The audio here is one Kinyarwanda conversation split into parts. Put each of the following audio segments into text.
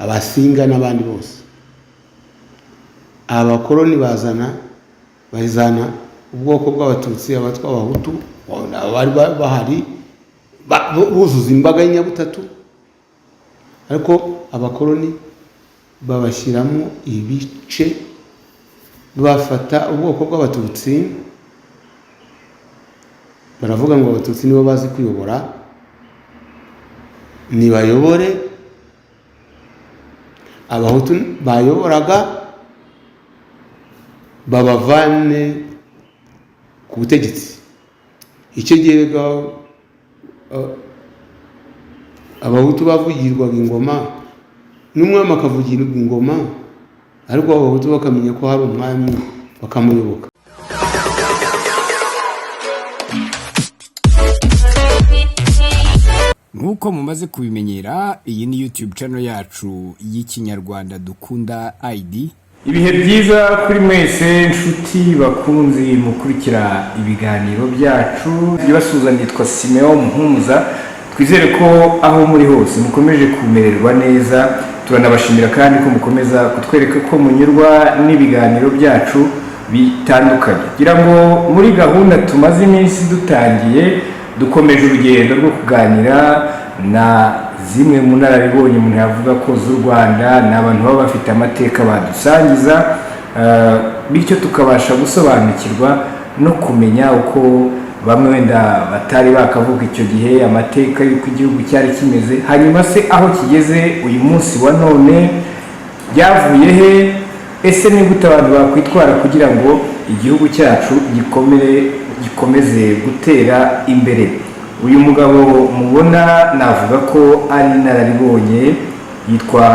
abasinga n'abandi bose. Abakoloni bazana ubwoko bw'abatutsi, abatwa, abahutu, abari bahari buzuza imbaga y'inyabutatu, ariko abakoloni babashyiramo ibice, bafata ubwoko bw'abatutsi, baravuga ngo abatutsi nibo bazi kuyobora, nibayobore, abahutu bayoboraga babavane ku butegetsi. Icyo gihe abahutu bavugirwaga ingoma, n'umwami akavugirwa ingoma, ariko abahutu bakamenya ko hari umwami bakamuyoboka. Nk'uko mumaze kubimenyera, iyi ni YouTube channel yacu y'Ikinyarwanda Dukunda ID. Ibihe byiza kuri mwese nshuti bakunzi mukurikira ibiganiro byacu. Byibasuza nitwa Simeon Muhumuza. Twizere ko aho muri hose mukomeje kumererwa neza. Turanabashimira kandi ko mukomeza kutwereka ko munyurwa n'ibiganiro byacu bitandukanye. Kugira ngo muri gahunda tumaze iminsi dutangiye, dukomeje urugendo rwo kuganira na zimwe mu nararibonye umuntu yavuga ko z'u Rwanda, n'abantu baba bafite amateka badusangiza, bityo tukabasha gusobanukirwa no kumenya uko bamwe wenda batari bakavuga icyo gihe amateka y'uko igihugu cyari kimeze, hanyuma se aho kigeze uyu munsi wa none byavuye he, ese ni gute abantu bakwitwara kugira ngo igihugu cyacu gikomeze gutera imbere. Uyu mugabo mubona navuga ko ari inararibonye, yitwa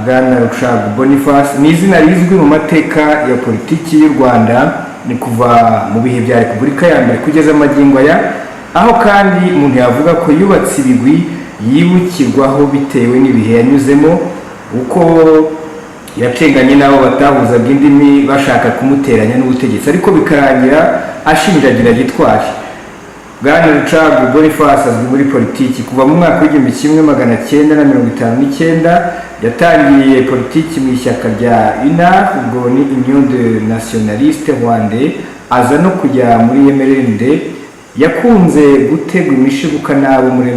Bwana Rucagu Boniface. Ni izina rizwi mu mateka ya politiki y'u Rwanda, ni kuva mu bihe bya Repubulika ya mbere kugeza magingo aya, aho kandi umuntu yavuga ko yubatse ibigwi yibukirwaho bitewe n'ibihe yanyuzemo, uko yacenganye n'abo batahuzaga indimi bashaka kumuteranya n'ubutegetsi, ariko bikarangira ashinjagira gitwari. Bwana Rucagu Boniface azwi muri politiki kuva mu mwaka w'1959. Yatangiye politiki mu ishyaka rya UNAR, ubwo ni Union de Nationaliste Rwandais, aza no kujya muri MRND. Yakunze gutegwa imishibuka n'abo muri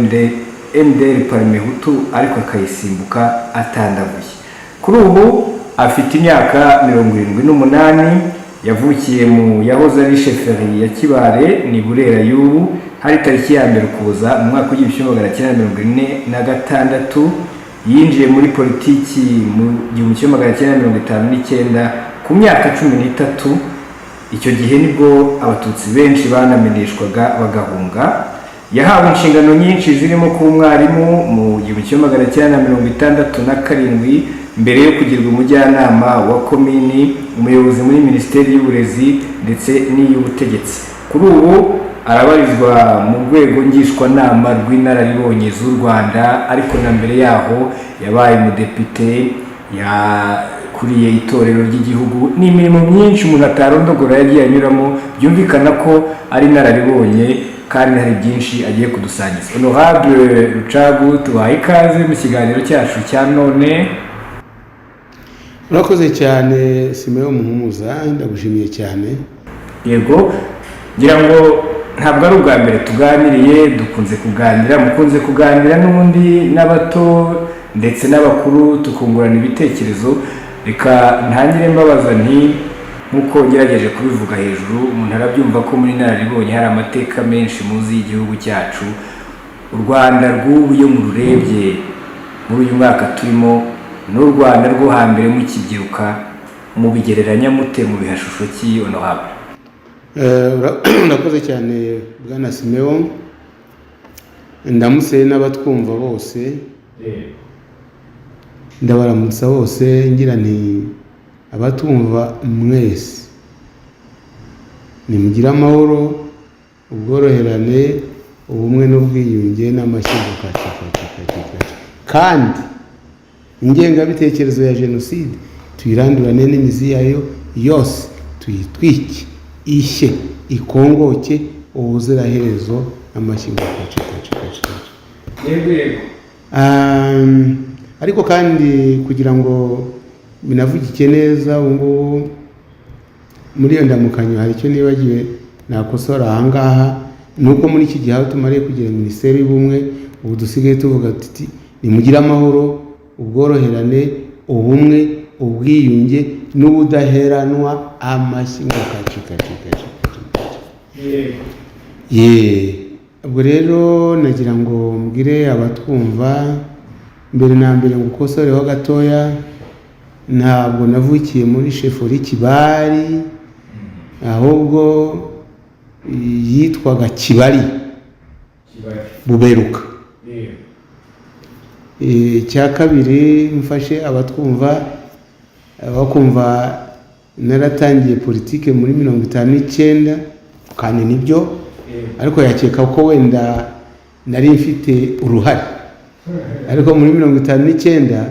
MDR Parmehutu, ariko akayisimbuka atandavuye. Kuri ubu afite imyaka 78. Yavukiye mu yahoze ari sheferi ya Kibare ni Burera y'ubu, hari tariki ya 1 Ukuboza mu mwaka w'1946. Yinjiye muri politiki mu 1959 ku myaka 13. Icyo gihe nibwo abatutsi benshi banameneshwaga bagahunga. Yahawe inshingano nyinshi zirimo kuba umwarimu mu 1967, mbere yo kugirwa umujyanama wa komini, umuyobozi muri Minisiteri y'Uburezi ndetse n'iy'Ubutegetsi. Kuri ubu arabarizwa mu rwego ngishwanama rw'inararibonye z'u Rwanda, ariko na mbere yaho yabaye umudepite, yakuriye itorero ry'igihugu, n'imirimo myinshi umuntu atarondogora yagiye anyuramo. Byumvikana ko ari inararibonye kandi hari byinshi agiye kudusangiza. Honorable Rucagu, tubaye ikaze mu kiganiro cyacu cya none. Urakoze cyane Simeon Muhumuza, ndagushimiye cyane. Yego, ngira ngo ntabwo ari ubwa mbere tuganiriye, dukunze kuganira n'ubundi n'abato ndetse n'abakuru, tukungurana ibitekerezo. Reka ntangire mbabaza nti, nkuko ngerageje kubivuga hejuru, umuntu arabyumva ko muri nararibonye hari amateka menshi muzi y'igihugu cyacu. U Rwanda rw'ubu iyo mururebye muri uyu mwaka turimo, n'u Rwanda rwo hambere mukibyiruka, mubigereranya mute, mu bihashusho ki honorable? Urakoze cyane Bwana Simeon. Ndamutse n'abatwumva bose, ndabaramutsa bose ngira nti abatumva mwese nimugira amahoro, ubworoherane, ubumwe n'ubwiyunge n'amashyaka kandi ingengabitekerezo ya jenoside tuyirandurane n'imizi yayo yose, tuyitwike, ishye, ikongoke ubuziraherezo n'amashyaka. ariko kandi kugira ngo binavugike neza ubu ngubu muri iyo ndamukanyo hari icyo nibagiwe nakosora ahangaha ni uko muri iki gihe aho tumariye kugira minisiteri y'ubumwe ubu dusigaye tuvuga tuti nimugire amahoro, ubworoherane, ubumwe, ubwiyunge n'ubudaheranwa, amashyi ngo kacikacika. Ubwo rero nagira ngo mbwire abatwumva mbere na mbere ngo ukosoreho gatoya, ntabwo navukiye muri shefuri Kibari, ahubwo yitwaga Kibari Buberuka. Cya kabiri mfashe abatwumva bakumva naratangiye politike muri 59 kandi nibyo, ariko yakeka ko wenda nari mfite uruhare, ariko muri 59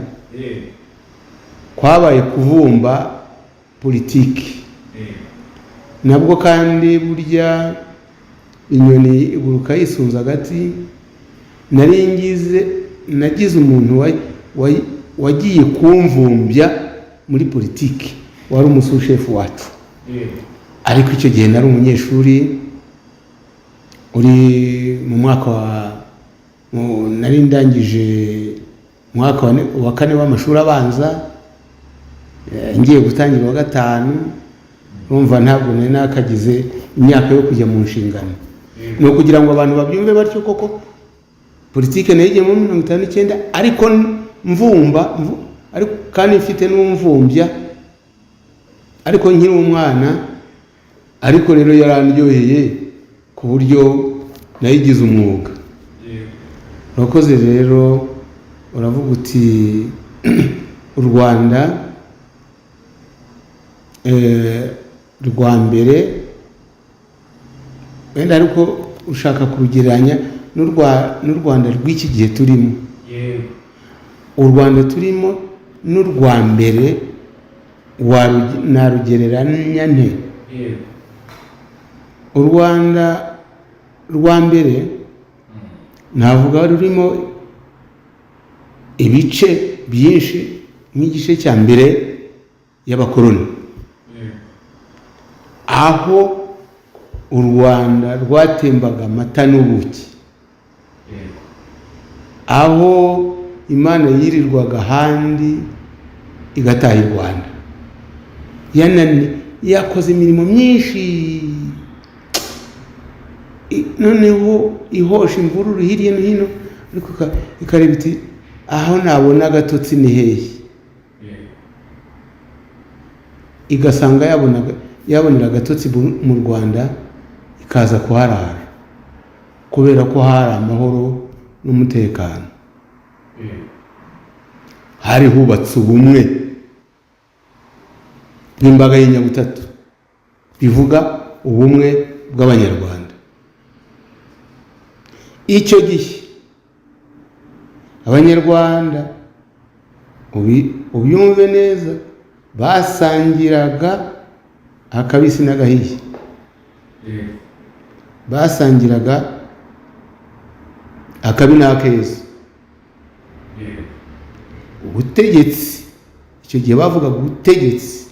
kwabaye kuvumba politiki nabwo, kandi burya inyoni iguruka yisunza agati. nagize umuntu wagiye kumvumbya muri politiki, wari umusushefu wacu, ariko icyo gihe nari umunyeshuri uri mu mwaka nari ndangije umwaka wa 4 w'amashuri abanza, ngiye gutangira wa 5. Urumva ntabwo nari nakagize imyaka yo kujya mu nshingano. Ni ukugira ngo abantu babyumve batyo koko politike nayigiye mu 59, ariko mvumba, ariko kandi mfite n'umvumbya, ariko nkiri umwana, ariko rero yarandyoheye ku buryo nayigize umwuga. Urakoze rero, uravuga uti u Rwanda rwa mbere, wenda ariko ushaka kurugereranya n'u Rwanda rw'iki gihe turimo. U Rwanda turimo n'u rwa mbere narugereranya nte? U Rwanda rwa mbere navuga rurimo ibice byinshi nk'igice cya mbere y'abakoloni, aho u Rwanda rwatembaga amata n'ubuki, aho Imana yirirwaga ahandi igataha i Rwanda, yakoze imirimo myinshi, noneho ihosha imvururu hirya no hino, ariko ikareba iti aho nabona agatotsi ni hehe, igasanga yabonera agatotsi mu Rwanda, ikaza kuharara kubera ko hari amahoro n'umutekano, hari hubatse ubumwe bw'imbaga y'inyabutatu, bivuga ubumwe bw'Abanyarwanda. Icyo gihe Abanyarwanda ubyumve neza, basangiraga akabisi n'agahiye, basangiraga akabi n'akeza. Ubutegetsi icyo gihe bavugaga ubutegetsi,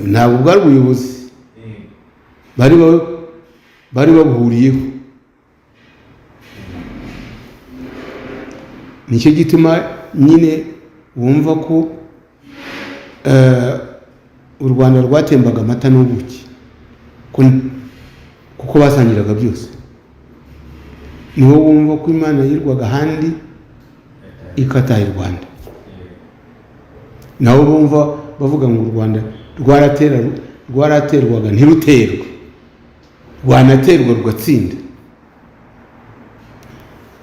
ntabwo bwari ubuyobozi, bari babuhuriyeho. Nicyo gituma nyine wumva ko u Rwanda rwatembaga amata n'ubuki, kuko basangiraga byose. Niho wumva ko Imana yirwaga ahandi ikataha i Rwanda. Naho bumva bavuga ngo u Rwanda rwaraterwaga ntiruterwa, rwanaterwa rugatsinda.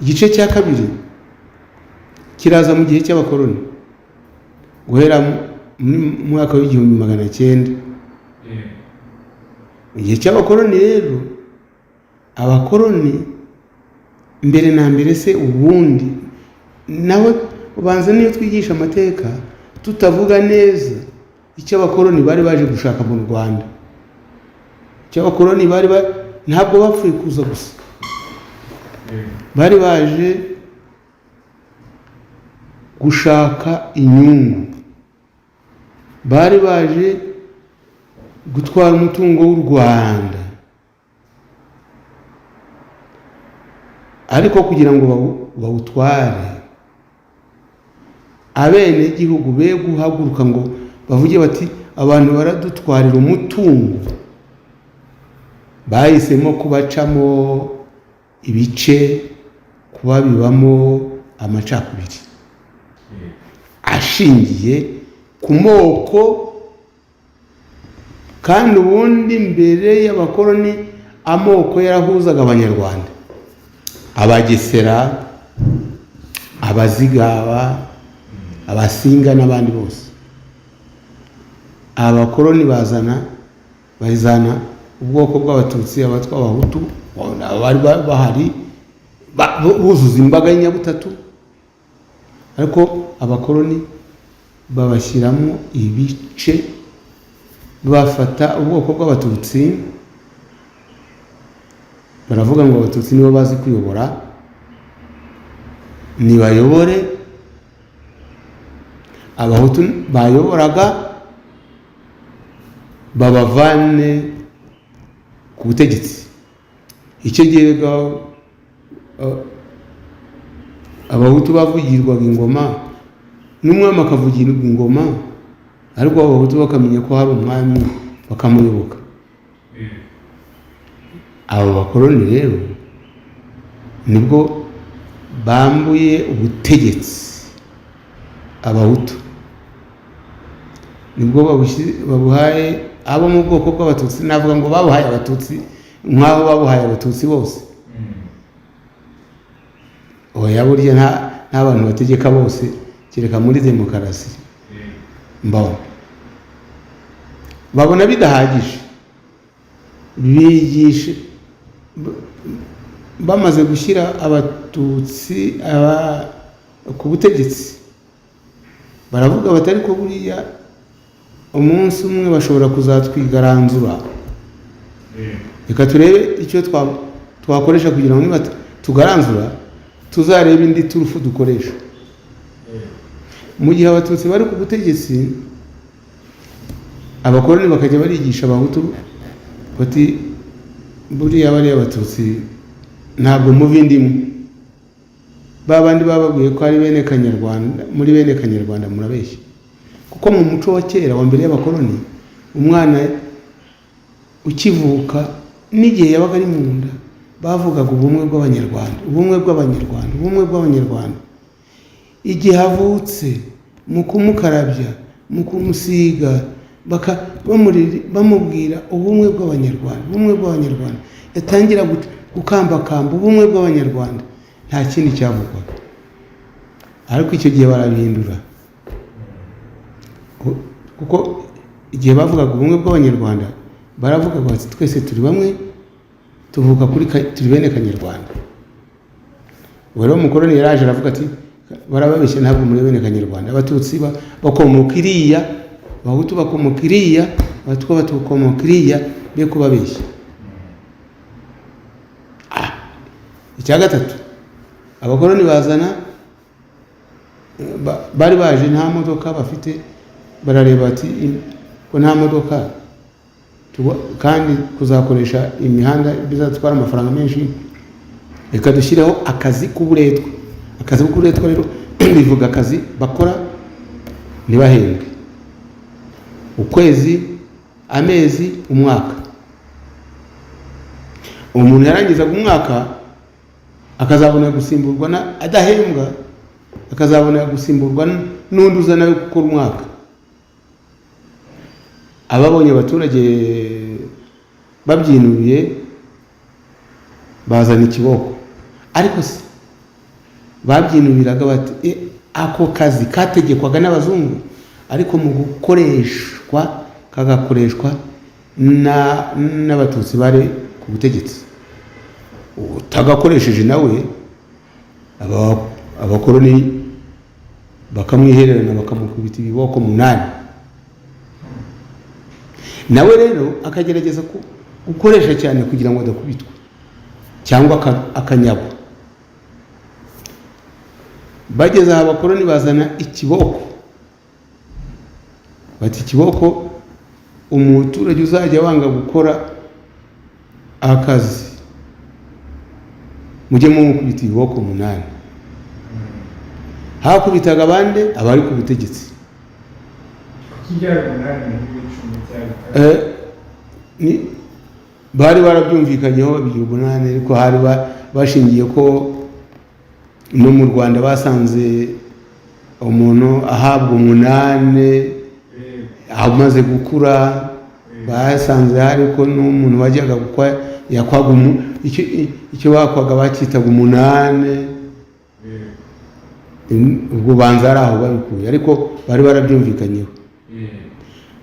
Igice cya kabiri kiraza mu gihe cy'abakoloni, guhera mu mwaka w'1900. Igihe cy'abakoloni rero, abakoloni mbere na mbere se ubundi nawe ubanza niyo twigisha amateka tutavuga neza icyo abakoloni bari baje gushaka mu Rwanda. Icyo abakoloni ntabwo bapfuye kuza gusa, bari baje gushaka inyungu, bari baje gutwara umutungo w'u Rwanda, ariko kugira ngo bawutware abene igihugu be guhaguruka ngo bavuge bati abantu baradutwarira umutungo, bahisemo kubacamo ibice, kubabibamo amacakubiri ashingiye ku moko. Kandi ubundi mbere y'abakoloni amoko yarahuzaga abanyarwanda, Abagesera, Abazigaba, Abasinga n'abandi bose. Abakoloni bazana ubwoko bw'Abatutsi, Abatwa, Abahutu, bari bahari buzuza imbaga y'inyabutatu, ariko abakoloni babashyiramo ibice, bafata ubwoko bw'Abatutsi, baravuga ngo Abatutsi nibo bazi kuyobora, nibayobore. Abahutu bayoboraga babavane ku butegetsi. Icyo gihe Abahutu bavugirwaga ingoma, n'umwami akavugirwa ingoma, ariko Abahutu bakamenya ko hari umwami bakamuyoboka. Abo bakoloni rero nibwo bambuye ubutegetsi Abahutu, nibwo babuhaye abo mu bwoko bw'Abatutsi. Navuga ngo babuhaye Abatutsi nk'aho babuhaye Abatutsi bose. Oya, burya nta bantu bategeka bose, kereka muri demokarasi. Babona bidahagije, bigisha bamaze gushyira Abatutsi ku butegetsi, baravuga bati ariko buriya umunsi umwe bashobora kuzatwigaranzura, reka turebe icyo twakoresha kugira ngo tugaranzura tuzarebe indi turufu dukoresha. Mu gihe Abatutsi bari ku butegetsi, abakoloni bakajya barigisha Abahutu bati buriya bariya Abatutsi ntabwo muva indimu. Babandi bababwiye ko ari bene Kanyarwanda, muri bene Kanyarwanda murabeshya, kuko mu muco wa kera wa mbere y'abakoloni, umwana ukivuka n'igihe yabaga ari mu nda bavugaga ubumwe bw'Abanyarwanda, ubumwe bw'Abanyarwanda, ubumwe bw'Abanyarwanda. Igihe avutse, mu kumukarabya, mu kumusiga, bamubwira ubumwe bw'Abanyarwanda, ubumwe bw'Abanyarwanda, yatangira gukambakamba ubumwe bw'Abanyarwanda, nta kindi cyavugwaga. Ariko icyo gihe barabihindura, kuko igihe bavugaga ubumwe bw'Abanyarwanda baravuga bati twese turi bamwe, tuvuka turi bene Kanyarwanda. Rero umukoloni yaraje aravuga ati barababeshya, ntabwo muri bene Kanyarwanda. Abatutsi bakomoka iriya, Abahutu bakomoka iriya, Abatwa bakomoka iriya, be kubabeshya. Icya gatatu, abakoloni bazana, bari baje nta modoka bafite, barareba ati ko nta modoka kandi kuzakoresha imihanda bizatwara amafaranga menshi, reka dushyireho akazi k'uburetwa. Akazi k'uburetwa rero bivuga akazi bakora ntibahembwe, ukwezi, amezi, umwaka. Umuntu yarangizaga umwaka akazabona gusimburwa adahembwa, akazabona gusimburwa n'undi uza nawe gukora umwaka. Ababonye abaturage babyinubiye bazana ikiboko, ariko se babyinubiraga bati ako kazi kategekwaga n'abazungu, ariko mu gukoreshwa kagakoreshwa n'Abatutsi bari ku butegetsi. Utagakoresheje nawe abakoloni bakamwihererana, bakamukubita ibiboko 8. Nawe rero akagerageza gukoresha cyane kugira ngo adakubitwa cyangwa akanyagwa. bageze aha abakoroni bazana ikiboko, bati ikiboko umuturage uzajya wanga gukora akazi mujye mumukubita ibiboko 8. Hakubitaga abandi abari ku butegetsi. Bari barabyumvikanyeho bigira 8, ariko hari bashingiye ko no mu Rwanda basanze umuntu ahabwa 8 amaze gukura, basanze hari ko n'umuntu wajyaga gukwa yakwaga icyo bakwaga bakitaga 8. Ubwo banza ari aho babikuye, ariko bari barabyumvikanyeho.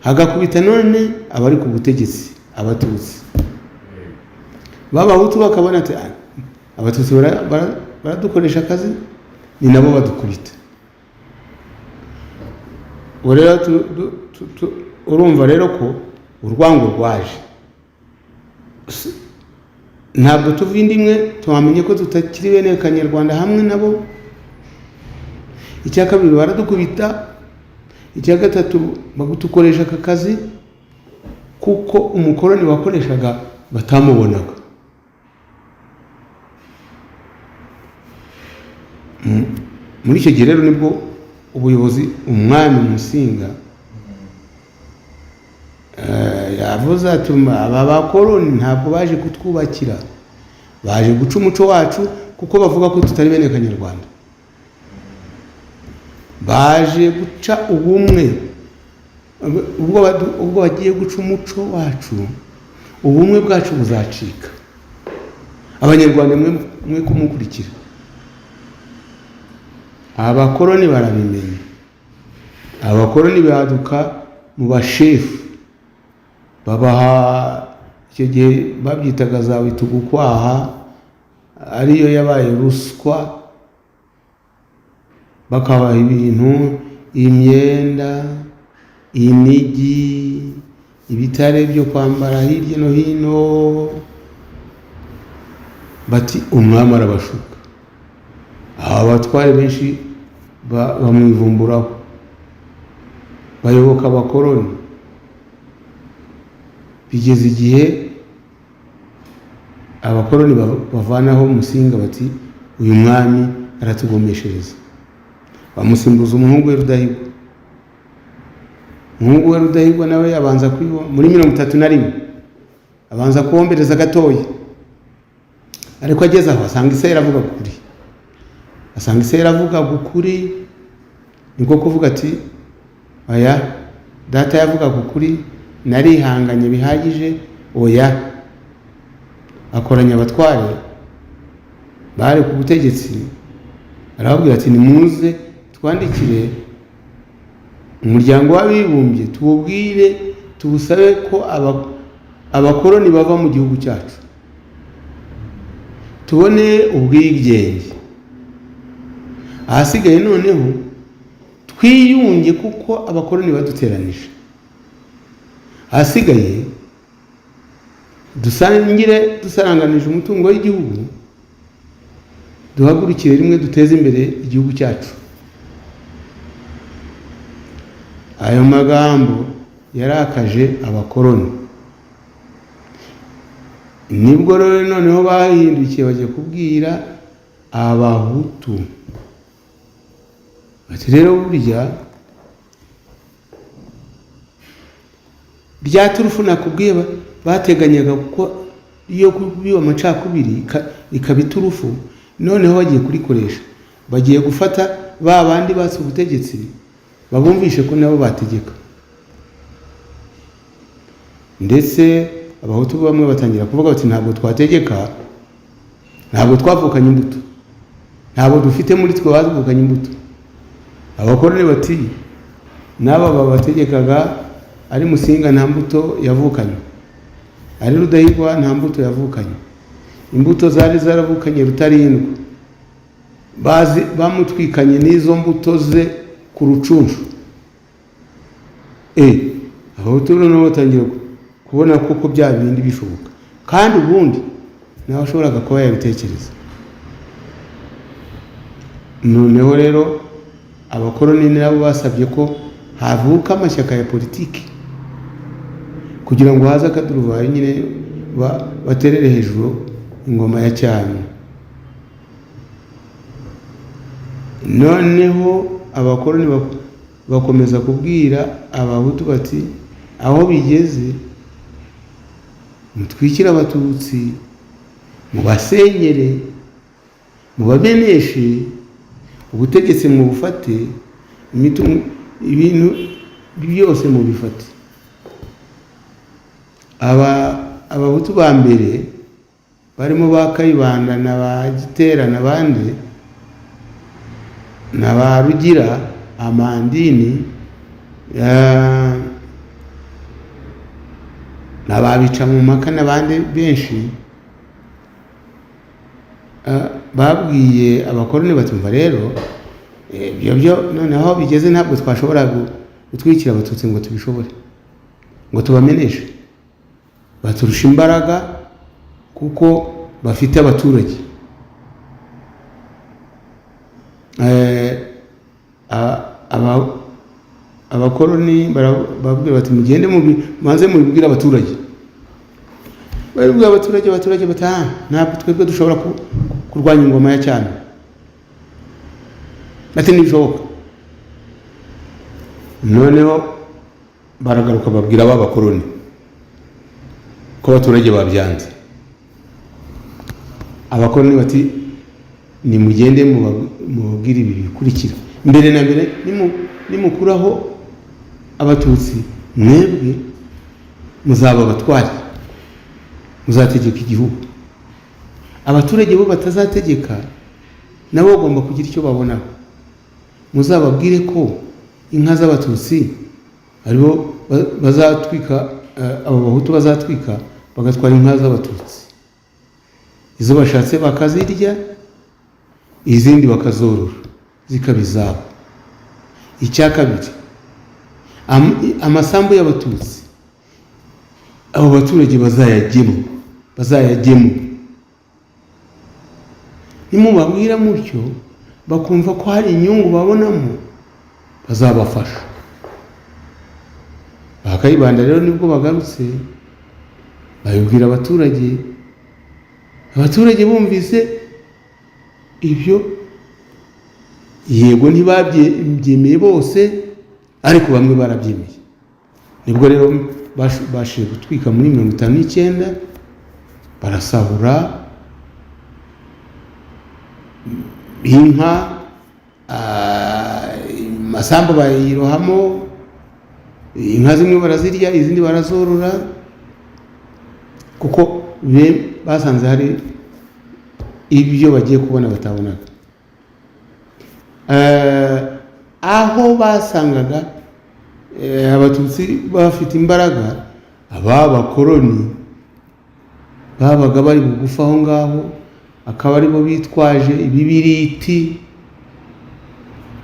Hagakubita none abari ku butegetsi, abatutsi. B'abahutu bakabona ati abatutsi baradukoresha akazi, ni nabo badukubita. Urumva rero ko urwango rwaje. Ntabwo tuva indimwe, twamenye ko tutakiri bene Kanyarwanda hamwe nabo. Icya kabiri baradukubita, icya gatatu bagutukoresha aka kazi kuko umukoroni wakoreshaga batamubonaga. Muri icyo gihe rero nibwo ubuyobozi, umwami Musinga yavuze ati aba bakoroni ntabwo baje kutwubakira, baje guca umuco wacu kuko bavuga ko tutari bene Kanyarwanda. Baje guca ubumwe, ubwo bagiye guca umuco wacu, ubumwe bwacu buzacika. Abanyarwanda mwe kumukurikira. Abakoroni barabimenya. Abakoroni baduka mu bashefu, babaha icyo gihe babyitaga za witugukwaha, ariyo yabaye ruswa. Bakabaha ibintu, imyenda, inigi, ibitare byo kwambara hirya no hino. Bati umwami arabashuka. Abatware benshi bamwivumburaho, bayoboka abakoroni. Bigeze igihe abakoroni bavanaho Musinga, bati uyu mwami aratugomeshereza. Bamusimbuza umuhungu we Rudahigwa. Umuhungu we Rudahigwa nawe abanza muri 31 abanza kuombereza gatoya, ariko ageze aho asanga ise yaravuga kuri. Asanga ise yaravuga gukuri, niko kuvuga ati oya, data yavuga gukuri, narihanganye bihagije, oya. Akoranya abatware bari ku butegetsi, arababwira ati nimuze twandikire umuryango w'abibumbye, tububwire, tubusabe ko abakoroni bava mu gihugu cyacu, tubone ubwigenge. Ahasigaye noneho twiyunge kuko abakoroni baduteranije. Ahasigaye dusaranganije umutungo w'igihugu, duhagurukire rimwe duteze imbere igihugu cyacu. Ayo magambo yarakaje abakoroni. Nibwo rero noneho bahindukiye bajya kubwira abahutu, bati rero burya bya turufu nakubwiye bateganyaga kuko iyo kubiba amacakubiri ikaba iturufu, noneho bagiye kurikoresha. Bagiye gufata ba bandi base ubutegetsi, babumvishe ko nabo bategeka. Ndetse abahutu bamwe batangira kuvuga bati ntabwo twategeka, ntabwo twavukanye imbuto, ntabwo dufite muri twe bazvukanye imbuto. Abakoroni bati naba babategekaga ari Musinga nta mbuto yavukanye, ari Rudahigwa nta mbuto yavukanye. Imbuto zari zaravukanye Rutarindwa, bamutwikanye n'izo mbuto ze ku rucunshu. Abahutu noneho batangira kubona koko bya bindi bishoboka, kandi ubundi nawe ashoboraga kuba yabitekereza. noneho rero abakoroni nabo basabye ko havuka amashyaka ya politiki kugira ngo haze akaduruvayo nyine baterere hejuru ingoma ya cyami. Noneho abakoroni bakomeza kubwira abahutu bati aho bigeze mutwikira abatutsi, mubasenyere, mubameneshe, ubutegetsi mubufate, ibintu byose mubifate. Abahutu ba mbere barimo ba Kayibanda na ba Gitera n'abandi na ba Rugira, Amandini, n'ababica mu maka n'abandi benshi, babwiye abakoroni batumva rero ibyo noneho bigeze ntabwo twashobora gutwikira abatutsi ngo tubishobore, ngo tubameneshe, baturusha imbaraga kuko bafite abaturage. Abakoroni barabwira bati mugende manze mubibwira abaturage. Baribwira abaturage bata ntabwo twebwe dushobora kurwanya ingoma ya cyane, ati ntibishoboka. Noneho baragaruka babwira abakoroni ko abaturage babyanze. Abakoroni bati nimugende mubabwire ibi bikurikira. Mbere na mbere nimukuraho abatutsi, mwebwe muzaba abatwari, muzategeka igihugu. Abaturage bo batazategeka nabo bagomba kugira icyo babonaho. Muzababwire ko inka z'abatutsi aribo bazatwika, abo bahutu bazatwika bagatwara inka z'abatutsi, izo bashatse bakazirya, izindi bakazorora zikaba izabo. Icya kabiri, amasambu y'abatutsi abo baturage bazayagemo. Nimubabwira mutyo bakumva ko hari inyungu babonamo, bazabafasha. Bakayibanda rero nibwo bagarutse babibwira abaturage. Abaturage bumvise ibyo, yego ntibabyemeye bose, ariko bamwe barabyemeye. Nibwo rero bashiye gutwika muri 59, barasahura inka, amasambu bayirohamo, inka zimwe barazirya, izindi barazorora, kuko basanze hari ibyo bagiye kubona batabonaga. Aho basangaga abatutsi bafite imbaraga, abakoroni babaga bari bugufa aho ngaho, akaba aribo bitwaje ibibiriti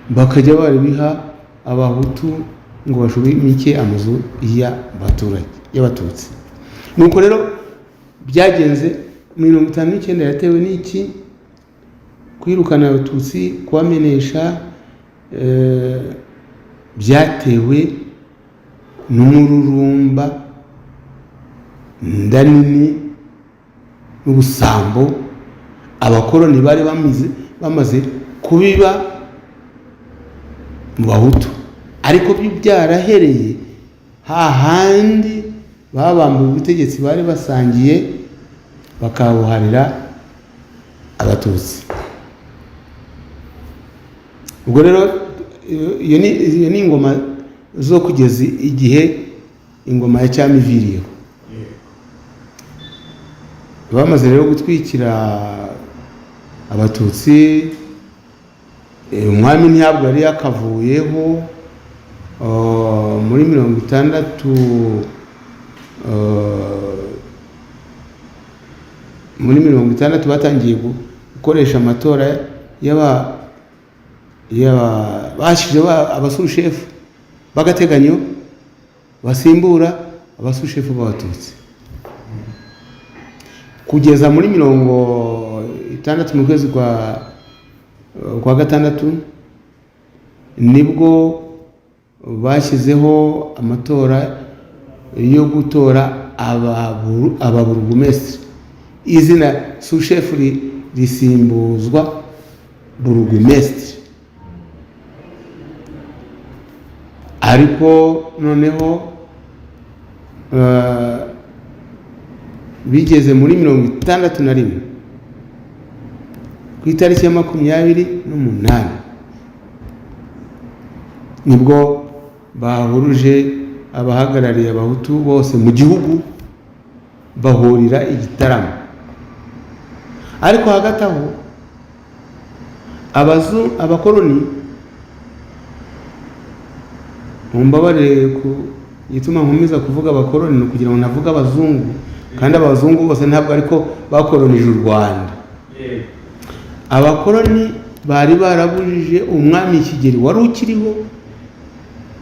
bakajya baribiha abahutu ngo bashobike amazu y'abatutsi. Nuko rero byagenze. 59 yatewe n'iki? Kwirukana abatutsi, kubamenesha, byatewe n'umururumba ndanini n'ubusambo abakoroni bari bamaze kubiba mu bahutu. Ariko byarahereye hahandi babambuye ubutegetsi bari basangiye, bakabuharira abatutsi. Ubwo rero iyo ni ingoma zo kugeza igihe ingoma ya cyami iviriyeho. Bamaze rero gutwikira abatutsi, umwami ntabwo yari yakavuyeho. Muri 60 batangiye gukoresha amatora bashyizeho abasushefu b'agateganyo basimbura abasushefu b'abatutsi. Kugeza muri 60 mu kwezi kwa gatandatu nibwo bashyizeho amatora yo gutora ababurugumesitiri. Izina sushefu risimbuzwa burugumesitiri, ariko noneho bigeze muri 61 ku itariki ya 28 nibwo bahuruje abahagarariye abahutu bose mu gihugu bahurira igitaramo. Ariko hagati aho abakoloni, mumbabarire ku gituma nkomeza kuvuga abakoloni kugira ngo navuga abazungu, kandi abazungu bose ntabwo ariko bakolonije u Rwanda. Abakoloni bari barabujije umwami Kigeli wari ukiriho,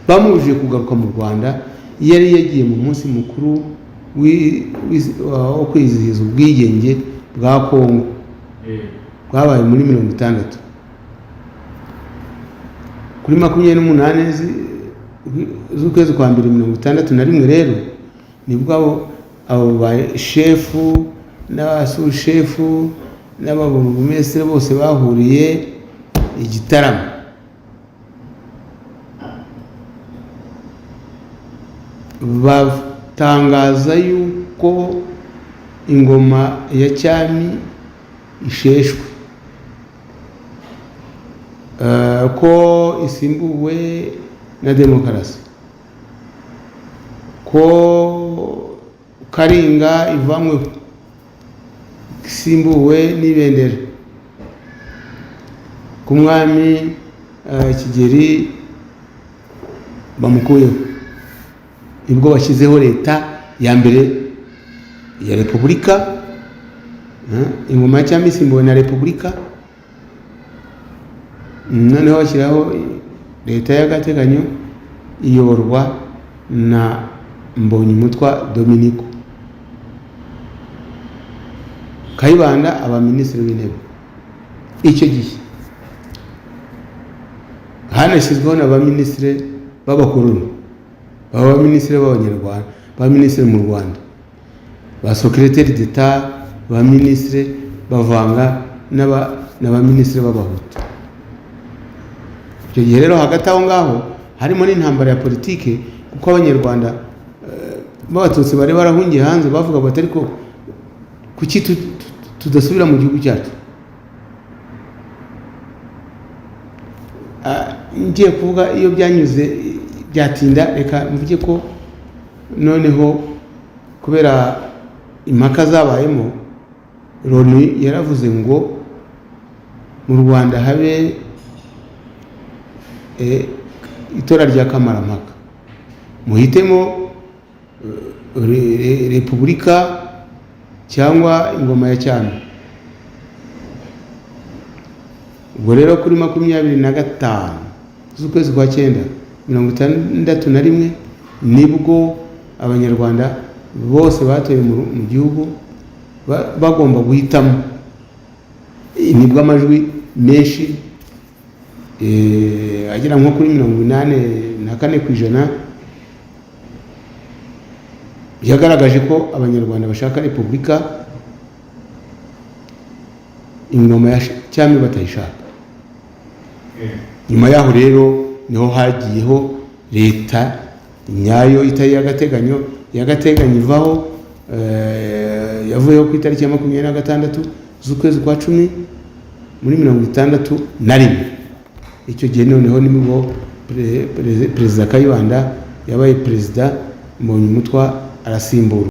bamubujije kugaruka mu Rwanda yari yagiye mu munsi mukuru wo kwizihiza ubwigenge bwa Kongo bwabaye muri 60. Kuri 28 z'ukwezi kwa 61 rero nibwo abo ba shefu n'abasushefu n'ababurugumesitiri bose bahuriye igitaramo. Batangaza yuko ingoma ya cyami isheshwe, ko isimbuwe na demokarasi, ko Karinga ivanywe isimbuwe n'ibendera, ku mwami Kigeli bamukuyeho. Nibwo bashyizeho leta ya mbere ya repubulika, ingoma ya cyami isimbuwe na repubulika. Noneho bashyiraho leta y'agateganyo iyoborwa na Mbonyumutwa Dominiko. Kayibanda aba minisitiri w'intebe. Icyo gihe hanashyizweho n'abaminisitiri b'abakoloni, abaminisitiri b'abanyarwanda, abaminisitiri mu Rwanda, ba secrétaire d'etat, abaminisitiri bavanga n'abaminisitiri b'abahutu. Icyo gihe rero hagati aho ngaho harimo n'intambara ya politike, kuko abanyarwanda b'abatutsi bari barahungiye hanze bavuga bati ariko kuki tudasubira mu gihugu cyacu. Ngiye kuvuga iyo byanyuze byatinda, reka mvuge ko noneho kubera impaka zabayemo, Loni yaravuze ngo mu Rwanda habe itora rya kamarampaka, muhitemo repubulika cyangwa ingoma ya cyami. Ubwo rero kuri 25 z'ukwezi kwa 9 61 nibwo abanyarwanda bose batoye mu gihugu bagomba guhitamo. Nibwo amajwi menshi agera nko kuri 84% yagaragaje ko abanyarwanda bashaka repubulika, ingoma ya cyami batayishaka. Nyuma yaho rero niho hagiyeho leta nyayo itari y'agateganyo. Y'agateganyo ivaho, yavuyeho ku itariki ya 26 z'ukwezi kwa 10 muri 61. Icyo gihe noneho nibwo perezida Kayibanda yabaye perezida, Mbonyumutwa arasimburwa.